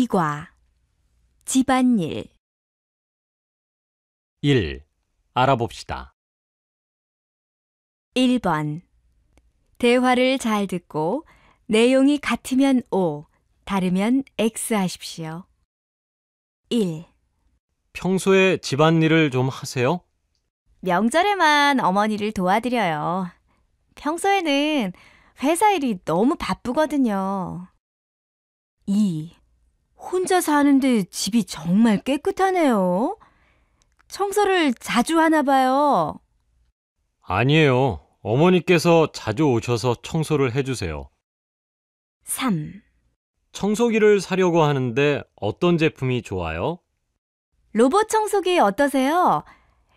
이과 집안일 1. 알아봅시다. 1번 대화를 잘 듣고 내용이 같으면 O, 다르면 X 하십시오. 1. 평소에 집안일을 좀 하세요? 명절에만 어머니를 도와드려요. 평소에는 회사 일이 너무 바쁘거든요. 2. 혼자 사는데 집이 정말 깨끗하네요. 청소를 자주 하나 봐요. 아니에요. 어머니께서 자주 오셔서 청소를 해주세요. 3. 청소기를 사려고 하는데 어떤 제품이 좋아요? 로봇 청소기 어떠세요?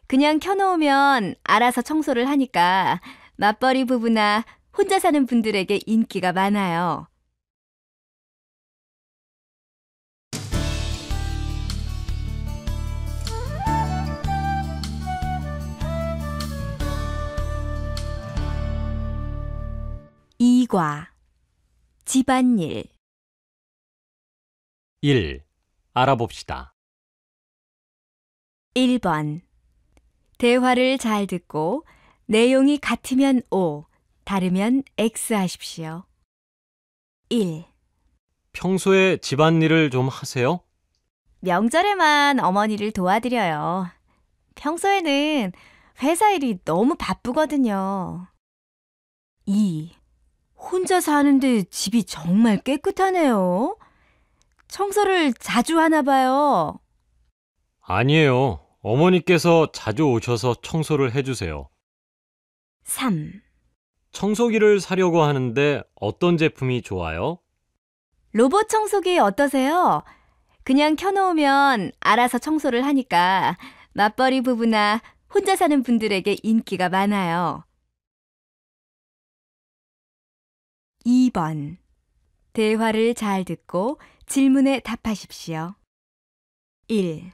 그냥 켜놓으면 알아서 청소를 하니까 맞벌이 부부나 혼자 사는 분들에게 인기가 많아요. 이과 집안일 1. 알아봅시다. 1번 대화를 잘 듣고 내용이 같으면 O, 다르면 X 하십시오. 1. 평소에 집안일을 좀 하세요? 명절에만 어머니를 도와드려요. 평소에는 회사 일이 너무 바쁘거든요. 2. 혼자 사는데 집이 정말 깨끗하네요. 청소를 자주 하나 봐요. 아니에요. 어머니께서 자주 오셔서 청소를 해주세요. 3. 청소기를 사려고 하는데 어떤 제품이 좋아요? 로봇 청소기 어떠세요? 그냥 켜놓으면 알아서 청소를 하니까 맞벌이 부부나 혼자 사는 분들에게 인기가 많아요. 2번 대화를 잘 듣고 질문에 답하십시오. 1.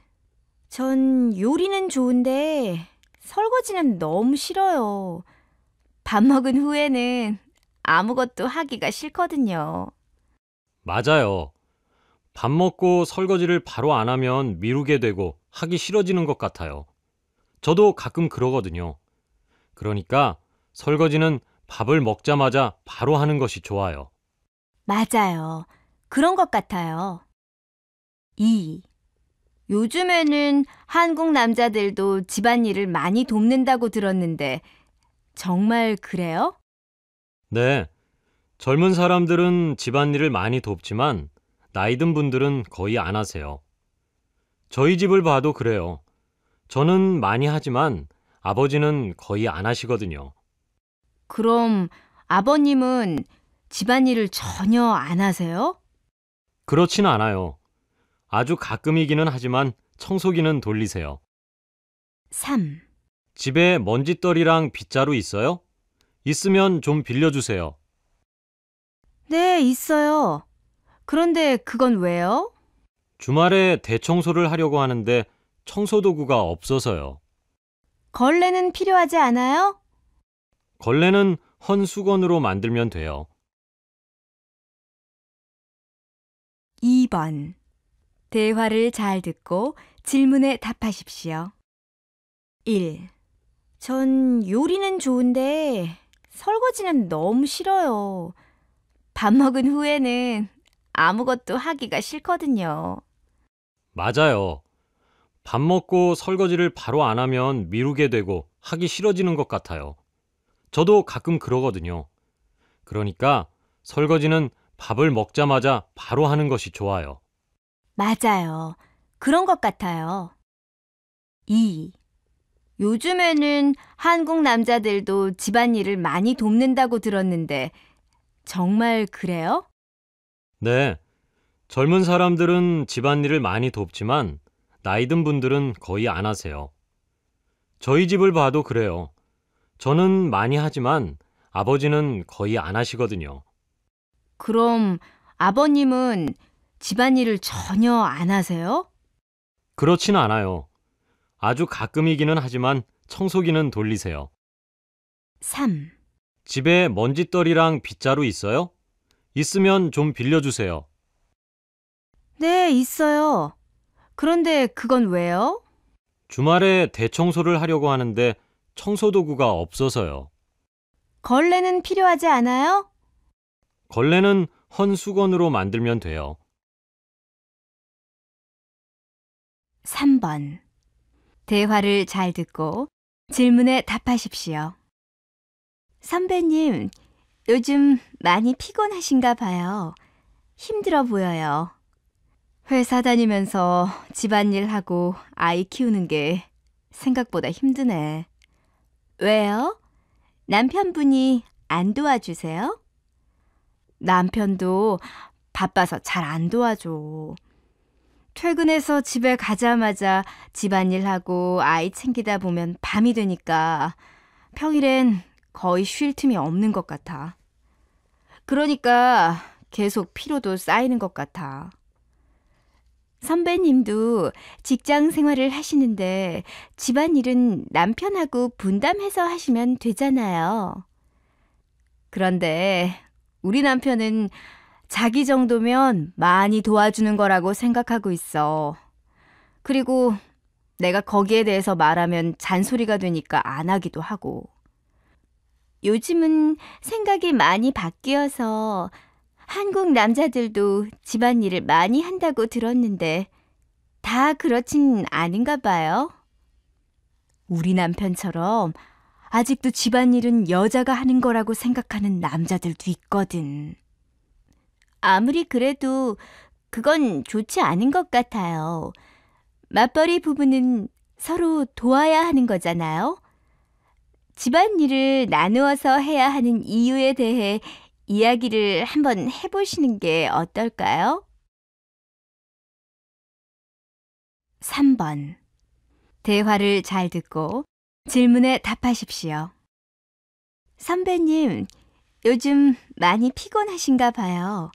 전 요리는 좋은데 설거지는 너무 싫어요. 밥 먹은 후에는 아무것도 하기가 싫거든요. 맞아요. 밥 먹고 설거지를 바로 안 하면 미루게 되고 하기 싫어지는 것 같아요. 저도 가끔 그러거든요. 그러니까 설거지는 밥을 먹자마자 바로 하는 것이 좋아요. 맞아요. 그런 것 같아요. 2. 요즘에는 한국 남자들도 집안일을 많이 돕는다고 들었는데 정말 그래요? 네, 젊은 사람들은 집안일을 많이 돕지만 나이 든 분들은 거의 안 하세요. 저희 집을 봐도 그래요. 저는 많이 하지만 아버지는 거의 안 하시거든요. 그럼 아버님은 집안일을 전혀 안 하세요? 그렇진 않아요. 아주 가끔이기는 하지만 청소기는 돌리세요. 3. 집에 먼지떨이랑 빗자루 있어요? 있으면 좀 빌려주세요. 네, 있어요. 그런데 그건 왜요? 주말에 대청소를 하려고 하는데 청소도구가 없어서요. 걸레는 필요하지 않아요? 걸레는 헌 수건으로 만들면 돼요. 2번 대화를 잘 듣고 질문에 답하십시오. 1. 전 요리는 좋은데 설거지는 너무 싫어요. 밥 먹은 후에는 아무것도 하기가 싫거든요. 맞아요. 밥 먹고 설거지를 바로 안 하면 미루게 되고 하기 싫어지는 것 같아요. 저도 가끔 그러거든요. 그러니까 설거지는 밥을 먹자마자 바로 하는 것이 좋아요. 맞아요. 그런 것 같아요. 2. 요즘에는 한국 남자들도 집안일을 많이 돕는다고 들었는데 정말 그래요? 네, 젊은 사람들은 집안일을 많이 돕지만 나이 든 분들은 거의 안 하세요. 저희 집을 봐도 그래요. 저는 많이 하지만 아버지는 거의 안 하시거든요. 그럼 아버님은 집안일을 전혀 안 하세요? 그렇진 않아요. 아주 가끔이기는 하지만 청소기는 돌리세요. 3. 집에 먼지떨이랑 빗자루 있어요? 있으면 좀 빌려주세요. 네, 있어요. 그런데 그건 왜요? 주말에 대청소를 하려고 하는데 청소도구가 없어서요. 걸레는 필요하지 않아요? 걸레는 헌 수건으로 만들면 돼요. 3번. 대화를 잘 듣고 질문에 답하십시오. 선배님, 요즘 많이 피곤하신가 봐요. 힘들어 보여요. 회사 다니면서 집안일하고 아이 키우는 게 생각보다 힘드네. 왜요? 남편분이 안 도와주세요? 남편도 바빠서 잘 안 도와줘. 퇴근해서 집에 가자마자 집안일하고 아이 챙기다 보면 밤이 되니까 평일엔 거의 쉴 틈이 없는 것 같아. 그러니까 계속 피로도 쌓이는 것 같아. 선배님도 직장 생활을 하시는데 집안일은 남편하고 분담해서 하시면 되잖아요. 그런데 우리 남편은 자기 정도면 많이 도와주는 거라고 생각하고 있어. 그리고 내가 거기에 대해서 말하면 잔소리가 되니까 안 하기도 하고. 요즘은 생각이 많이 바뀌어서 한국 남자들도 집안일을 많이 한다고 들었는데 다 그렇진 아닌가 봐요. 우리 남편처럼 아직도 집안일은 여자가 하는 거라고 생각하는 남자들도 있거든. 아무리 그래도 그건 좋지 않은 것 같아요. 맞벌이 부부는 서로 도와야 하는 거잖아요. 집안일을 나누어서 해야 하는 이유에 대해 이야기를 한번 해보시는 게 어떨까요? 3번. 대화를 잘 듣고 질문에 답하십시오. 선배님, 요즘 많이 피곤하신가 봐요.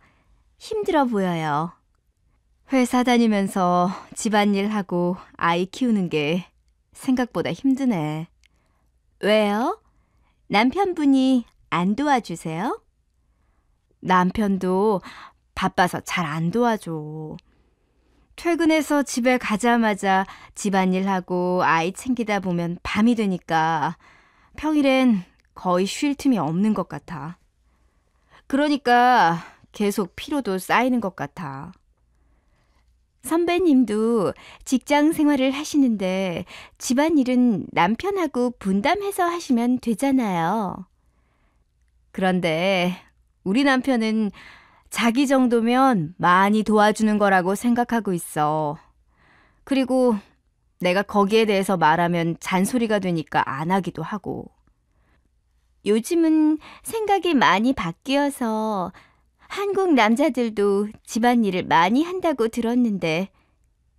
힘들어 보여요. 회사 다니면서 집안일하고 아이 키우는 게 생각보다 힘드네. 왜요? 남편분이 안 도와주세요? 남편도 바빠서 잘 안 도와줘. 퇴근해서 집에 가자마자 집안일하고 아이 챙기다 보면 밤이 되니까 평일엔 거의 쉴 틈이 없는 것 같아. 그러니까 계속 피로도 쌓이는 것 같아. 선배님도 직장 생활을 하시는데 집안일은 남편하고 분담해서 하시면 되잖아요. 그런데 우리 남편은 자기 정도면 많이 도와주는 거라고 생각하고 있어. 그리고 내가 거기에 대해서 말하면 잔소리가 되니까 안 하기도 하고. 요즘은 생각이 많이 바뀌어서 한국 남자들도 집안일을 많이 한다고 들었는데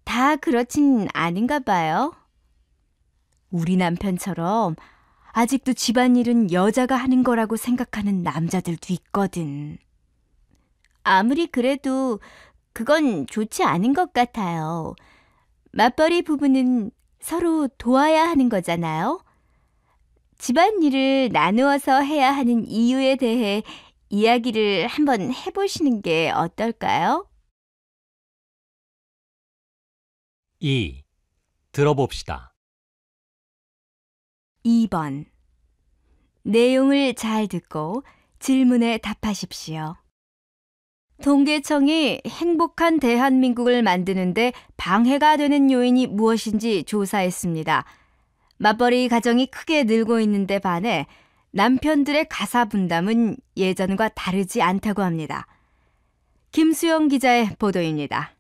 다 그렇진 아닌가 봐요. 우리 남편처럼 아직도 집안일은 여자가 하는 거라고 생각하는 남자들도 있거든. 아무리 그래도 그건 좋지 않은 것 같아요. 맞벌이 부부는 서로 도와야 하는 거잖아요. 집안일을 나누어서 해야 하는 이유에 대해 이야기를 한번 해보시는 게 어떨까요? 2. 들어봅시다. 2번. 내용을 잘 듣고 질문에 답하십시오. 통계청이 행복한 대한민국을 만드는데 방해가 되는 요인이 무엇인지 조사했습니다. 맞벌이 가정이 크게 늘고 있는데 반해 남편들의 가사 분담은 예전과 다르지 않다고 합니다. 김수영 기자의 보도입니다.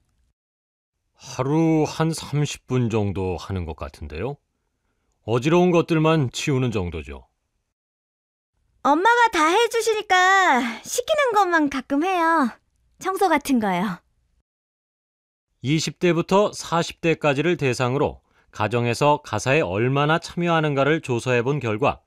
하루 한 30분 정도 하는 것 같은데요. 어지러운 것들만 치우는 정도죠. 엄마가 다 해주시니까 시키는 것만 가끔 해요. 청소 같은 거요. 20대부터 40대까지를 대상으로 가정에서 가사에 얼마나 참여하는가를 조사해 본 결과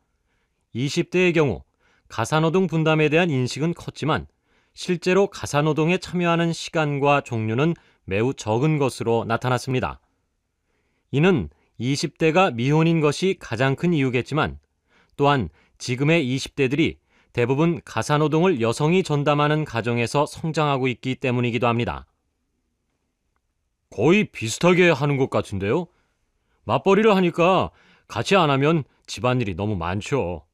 20대의 경우 가사노동 분담에 대한 인식은 컸지만 실제로 가사노동에 참여하는 시간과 종류는 매우 적은 것으로 나타났습니다. 이는 20대가 미혼인 것이 가장 큰 이유겠지만 또한 지금의 20대들이 대부분 가사노동을 여성이 전담하는 가정에서 성장하고 있기 때문이기도 합니다. 거의 비슷하게 하는 것 같은데요. 맞벌이를 하니까 같이 안 하면 집안일이 너무 많죠.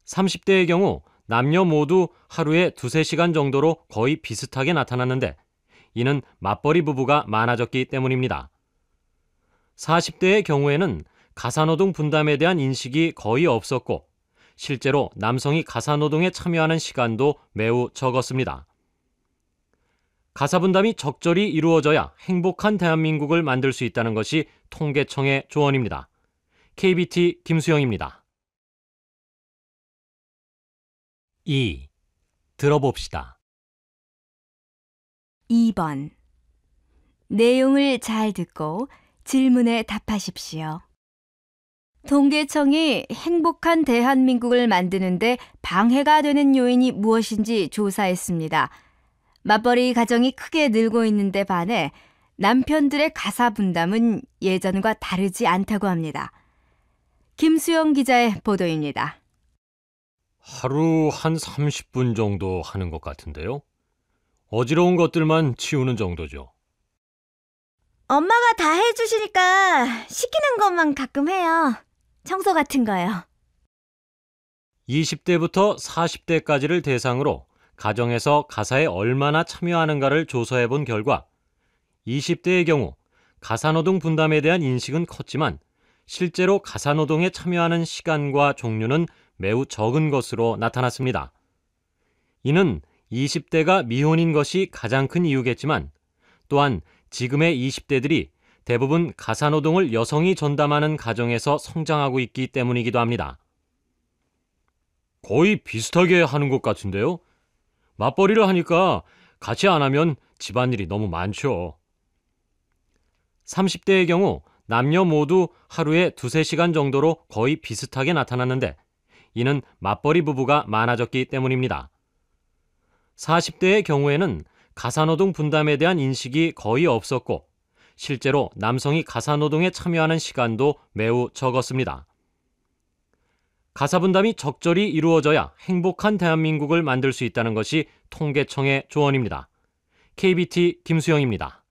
30대의 경우 남녀 모두 하루에 2-3시간 정도로 거의 비슷하게 나타났는데 이는 맞벌이 부부가 많아졌기 때문입니다. 40대의 경우에는 가사노동 분담에 대한 인식이 거의 없었고 실제로 남성이 가사노동에 참여하는 시간도 매우 적었습니다. 가사분담이 적절히 이루어져야 행복한 대한민국을 만들 수 있다는 것이 통계청의 조언입니다. KBT 김수영입니다. 2. 들어봅시다. 2번. 내용을 잘 듣고 질문에 답하십시오. 통계청이 행복한 대한민국을 만드는데 방해가 되는 요인이 무엇인지 조사했습니다. 맞벌이 가정이 크게 늘고 있는데 반해 남편들의 가사 분담은 예전과 다르지 않다고 합니다. 김수영 기자의 보도입니다. 하루 한 30분 정도 하는 것 같은데요. 어지러운 것들만 치우는 정도죠. 엄마가 다 해주시니까 시키는 것만 가끔 해요. 청소 같은 거요. 20대부터 40대까지를 대상으로 가정에서 가사에 얼마나 참여하는가를 조사해 본 결과 20대의 경우 가사노동 분담에 대한 인식은 컸지만 실제로 가사노동에 참여하는 시간과 종류는 매우 적은 것으로 나타났습니다. 이는 20대가 미혼인 것이 가장 큰 이유겠지만 또한 지금의 20대들이 대부분 가사노동을 여성이 전담하는 가정에서 성장하고 있기 때문이기도 합니다. 거의 비슷하게 하는 것 같은데요. 맞벌이를 하니까 같이 안 하면 집안일이 너무 많죠. 30대의 경우 남녀 모두 하루에 2-3시간 정도로 거의 비슷하게 나타났는데 이는 맞벌이 부부가 많아졌기 때문입니다. 40대의 경우에는 가사노동 분담에 대한 인식이 거의 없었고 실제로 남성이 가사노동에 참여하는 시간도 매우 적었습니다. 가사분담이 적절히 이루어져야 행복한 대한민국을 만들 수 있다는 것이 통계청의 조언입니다. KBT 김수영입니다.